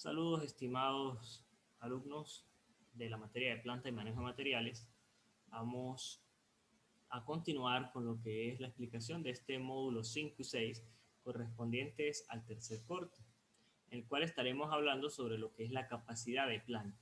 Saludos, estimados alumnos de la materia de planta y manejo de materiales. Vamos a continuar con lo que es la explicación de este módulo 5 y 6 correspondientes al tercer corte, en el cual estaremos hablando sobre lo que es la capacidad de planta.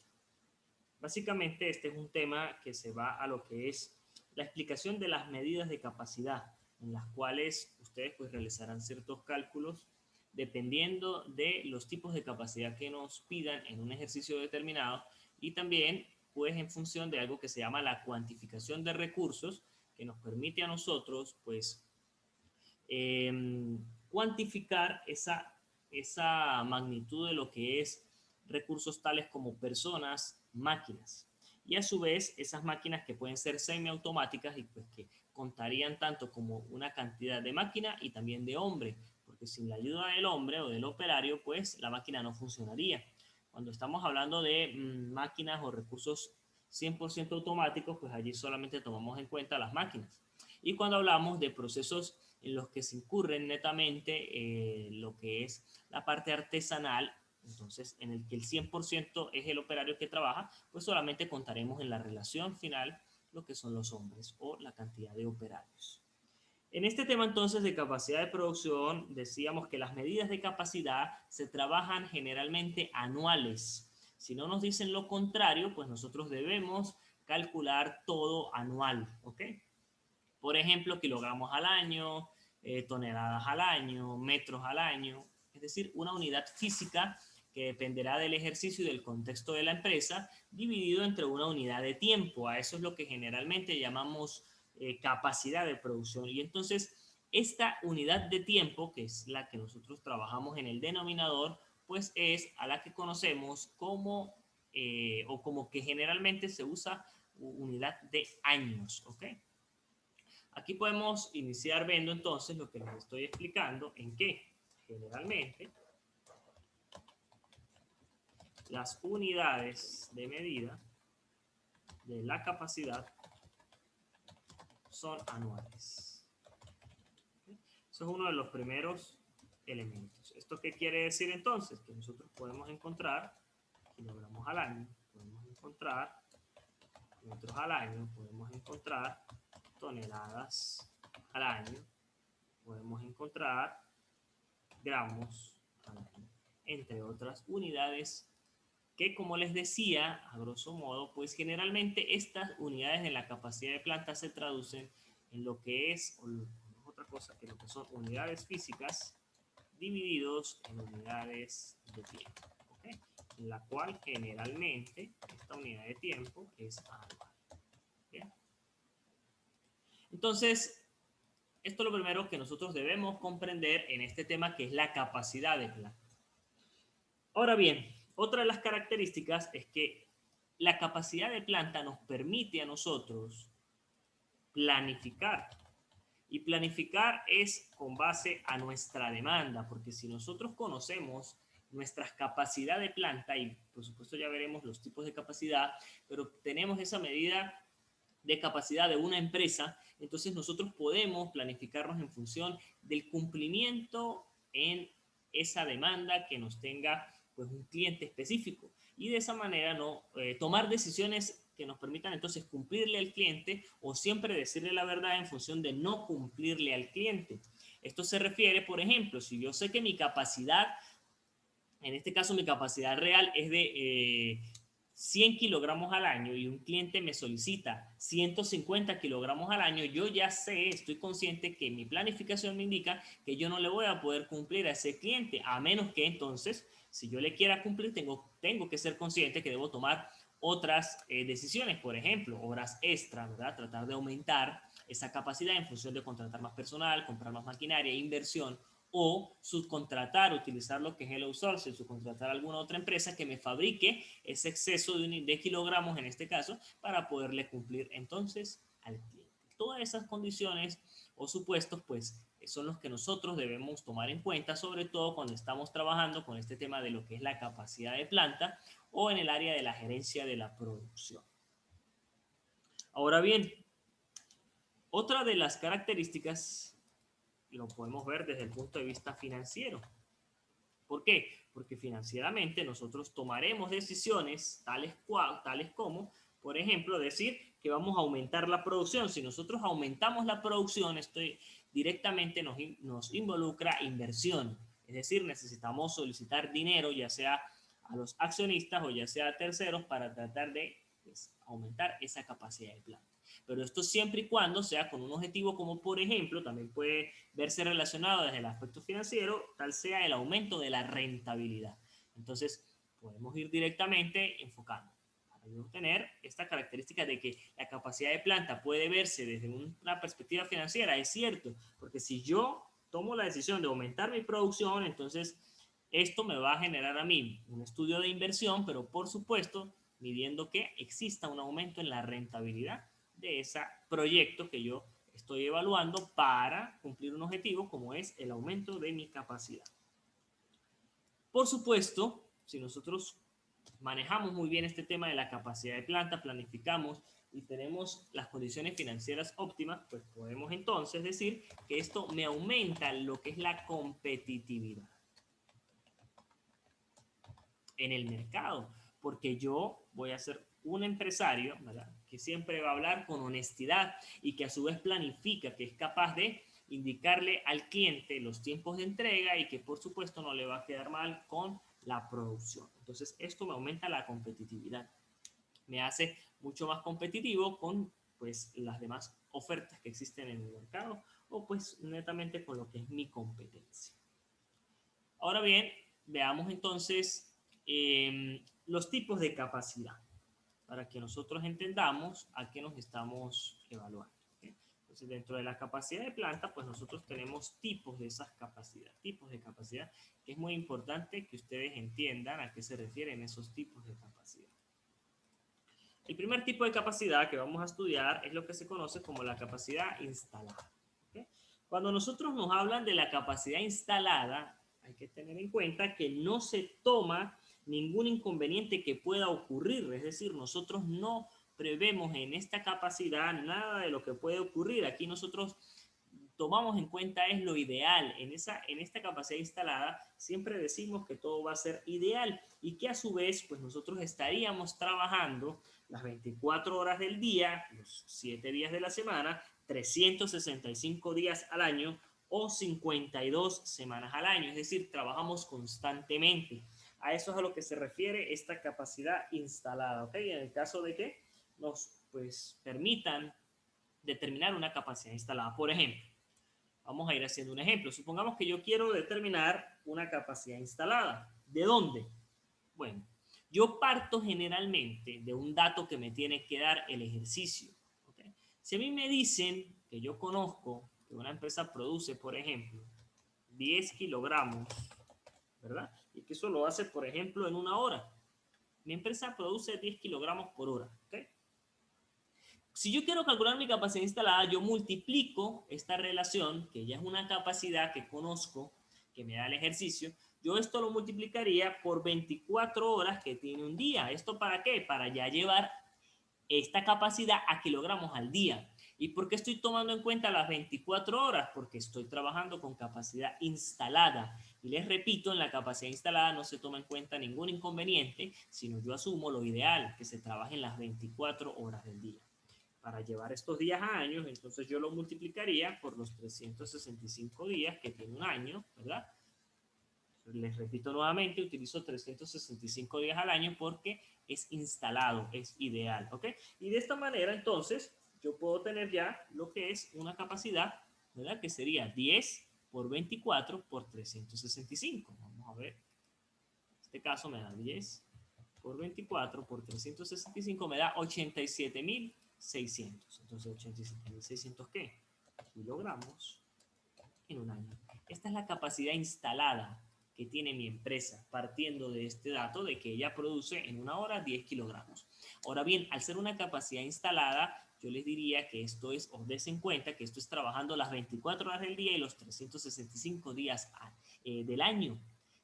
Básicamente este es un tema que se va a lo que es la explicación de las medidas de capacidad, en las cuales ustedes pues realizarán ciertos cálculos dependiendo de los tipos de capacidad que nos pidan en un ejercicio determinado, y también pues en función de algo que se llama la cuantificación de recursos, que nos permite a nosotros pues cuantificar esa magnitud de lo que es recursos tales como personas, máquinas, y a su vez esas máquinas que pueden ser semiautomáticas y pues que contarían tanto como una cantidad de máquina y también de hombre, porque sin la ayuda del hombre o del operario pues la máquina no funcionaría. Cuando estamos hablando de máquinas o recursos 100% automáticos, pues allí solamente tomamos en cuenta las máquinas. Y cuando hablamos de procesos en los que se incurren netamente lo que es la parte artesanal, entonces en el que el 100% es el operario que trabaja, pues solamente contaremos en la relación final lo que son los hombres o la cantidad de operarios. En este tema entonces de capacidad de producción, decíamos que las medidas de capacidad se trabajan generalmente anuales. Si no nos dicen lo contrario, pues nosotros debemos calcular todo anual, ¿ok? Por ejemplo, kilogramos al año, toneladas al año, metros al año, es decir, una unidad física que dependerá del ejercicio y del contexto de la empresa, dividido entre una unidad de tiempo. A eso es lo que generalmente llamamos capacidad de producción. Y entonces, esta unidad de tiempo, que es la que nosotros trabajamos en el denominador, pues es a la que conocemos como, o como que generalmente se usa unidad de años, ¿ok? Aquí podemos iniciar viendo entonces lo que les estoy explicando, en que generalmente las unidades de medida de la capacidad son anuales. Eso es uno de los primeros elementos. ¿Esto qué quiere decir entonces? Que nosotros podemos encontrar kilogramos al año, podemos encontrar metros al año, podemos encontrar toneladas al año, podemos encontrar gramos al año, entre otras unidades que, como les decía, a grosso modo, pues generalmente estas unidades de la capacidad de planta se traducen en lo que es, o no es otra cosa que lo que son unidades físicas divididos en unidades de tiempo, ¿okay? En la cual generalmente esta unidad de tiempo es anual. ¿Bien? Entonces, esto es lo primero que nosotros debemos comprender en este tema, que es la capacidad de planta. Ahora bien, otra de las características es que la capacidad de planta nos permite a nosotros planificar. Y planificar es con base a nuestra demanda, porque si nosotros conocemos nuestras capacidades de planta, y por supuesto ya veremos los tipos de capacidad, pero tenemos esa medida de capacidad de una empresa, entonces nosotros podemos planificarnos en función del cumplimiento en esa demanda que nos tenga pues un cliente específico, y de esa manera no tomar decisiones que nos permitan entonces cumplirle al cliente, o siempre decirle la verdad en función de no cumplirle al cliente. Esto se refiere, por ejemplo, si yo sé que mi capacidad, en este caso mi capacidad real es de 100 kilogramos al año, y un cliente me solicita 150 kilogramos al año, yo ya sé, estoy consciente que mi planificación me indica que yo no le voy a poder cumplir a ese cliente, a menos que entonces, si yo le quiera cumplir, tengo que ser consciente que debo tomar otras decisiones, por ejemplo, horas extra, ¿verdad? Tratar de aumentar esa capacidad en función de contratar más personal, comprar más maquinaria, inversión, o subcontratar, utilizar lo que es el outsourcing, subcontratar a alguna otra empresa que me fabrique ese exceso de kilogramos, en este caso, para poderle cumplir entonces al cliente. Todas esas condiciones o supuestos, pues, son los que nosotros debemos tomar en cuenta, sobre todo cuando estamos trabajando con este tema de lo que es la capacidad de planta o en el área de la gerencia de la producción. Ahora bien, otra de las características lo podemos ver desde el punto de vista financiero. ¿Por qué? porque financieramente nosotros tomaremos decisiones tales como, por ejemplo, decir que vamos a aumentar la producción. Si nosotros aumentamos la producción, esto directamente nos involucra inversión. Es decir, necesitamos solicitar dinero, ya sea a los accionistas o ya sea a terceros, para tratar de pues, aumentar esa capacidad de planta. Pero esto siempre y cuando sea con un objetivo como, por ejemplo, también puede verse relacionado desde el aspecto financiero, tal sea el aumento de la rentabilidad. Entonces, podemos ir directamente enfocando para obtener esta característica de que la capacidad de planta puede verse desde una perspectiva financiera. Es cierto, porque si yo tomo la decisión de aumentar mi producción, entonces esto me va a generar a mí un estudio de inversión, pero por supuesto midiendo que exista un aumento en la rentabilidad de ese proyecto que yo estoy evaluando para cumplir un objetivo como es el aumento de mi capacidad. Por supuesto, si nosotros manejamos muy bien este tema de la capacidad de planta, planificamos y tenemos las condiciones financieras óptimas, pues podemos entonces decir que esto me aumenta lo que es la competitividad en el mercado, porque yo voy a ser un empresario, ¿verdad?, que siempre va a hablar con honestidad y que a su vez planifica, que es capaz de indicarle al cliente los tiempos de entrega y que por supuesto no le va a quedar mal con la producción. Entonces esto me aumenta la competitividad, me hace mucho más competitivo con pues las demás ofertas que existen en el mercado o pues netamente con lo que es mi competencia. Ahora bien, veamos entonces los tipos de capacidad para que nosotros entendamos a qué nos estamos evaluando. ¿Okay? Entonces, dentro de la capacidad de planta, pues nosotros tenemos tipos de esas capacidades, tipos de capacidad, que es muy importante que ustedes entiendan a qué se refieren esos tipos de capacidad. El primer tipo de capacidad que vamos a estudiar es lo que se conoce como la capacidad instalada. ¿Okay? Cuando nosotros nos hablan de la capacidad instalada, hay que tener en cuenta que no se toma ningún inconveniente que pueda ocurrir, es decir, nosotros no prevemos en esta capacidad nada de lo que puede ocurrir. Aquí nosotros tomamos en cuenta es lo ideal. En esta capacidad instalada siempre decimos que todo va a ser ideal y que a su vez pues nosotros estaríamos trabajando las 24 horas del día, los 7 días de la semana, 365 días al año o 52 semanas al año. Es decir, trabajamos constantemente. A eso es a lo que se refiere esta capacidad instalada. ¿Okay? En el caso de que nos pues, permitan determinar una capacidad instalada. Por ejemplo, vamos a ir haciendo un ejemplo. Supongamos que yo quiero determinar una capacidad instalada. ¿De dónde? Bueno, yo parto generalmente de un dato que me tiene que dar el ejercicio. ¿Okay? Si a mí me dicen que yo conozco que una empresa produce, por ejemplo, 10 kilogramos, ¿verdad? Y que eso lo hace, por ejemplo, en una hora. Mi empresa produce 10 kilogramos por hora. ¿Okay? Si yo quiero calcular mi capacidad instalada, yo multiplico esta relación, que ya es una capacidad que conozco, que me da el ejercicio, yo esto lo multiplicaría por 24 horas que tiene un día. ¿Esto para qué? Para ya llevar esta capacidad a kilogramos al día. ¿Y por qué estoy tomando en cuenta las 24 horas? Porque estoy trabajando con capacidad instalada. Y les repito, en la capacidad instalada no se toma en cuenta ningún inconveniente, sino yo asumo lo ideal, que se trabaje en las 24 horas del día. Para llevar estos días a años, entonces yo lo multiplicaría por los 365 días que tiene un año, ¿verdad? Les repito nuevamente, utilizo 365 días al año porque es instalado, es ideal, ¿ok? Y de esta manera, entonces, yo puedo tener ya lo que es una capacidad, ¿verdad? Que sería 10 por 24 por 365. Vamos a ver. En este caso me da 10 por 24 por 365, me da 87.600. Entonces, 87.600, ¿qué? Kilogramos en un año. Esta es la capacidad instalada que tiene mi empresa, partiendo de este dato de que ella produce en una hora 10 kilogramos. Ahora bien, al ser una capacidad instalada, yo les diría que esto es, os des en cuenta que esto es trabajando las 24 horas del día y los 365 días del año.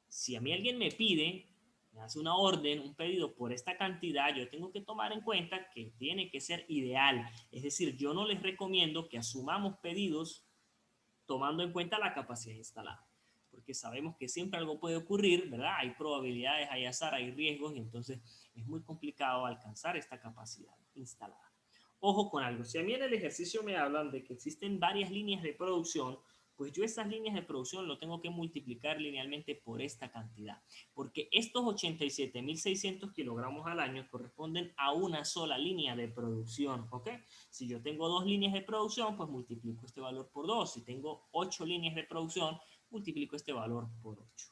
Si a mí alguien me pide, me hace una orden, un pedido por esta cantidad, yo tengo que tomar en cuenta que tiene que ser ideal. Es decir, yo no les recomiendo que asumamos pedidos tomando en cuenta la capacidad instalada. ¿Por porque sabemos que siempre algo puede ocurrir, ¿verdad? Hay probabilidades, hay azar, hay riesgos, y entonces es muy complicado alcanzar esta capacidad instalada. Ojo con algo, si a mí en el ejercicio me hablan de que existen varias líneas de producción, pues yo esas líneas de producción lo tengo que multiplicar linealmente por esta cantidad, porque estos 87.600 kilogramos al año corresponden a una sola línea de producción, ¿ok? Si yo tengo 2 líneas de producción, pues multiplico este valor por 2. Si tengo 8 líneas de producción, multiplico este valor por 8.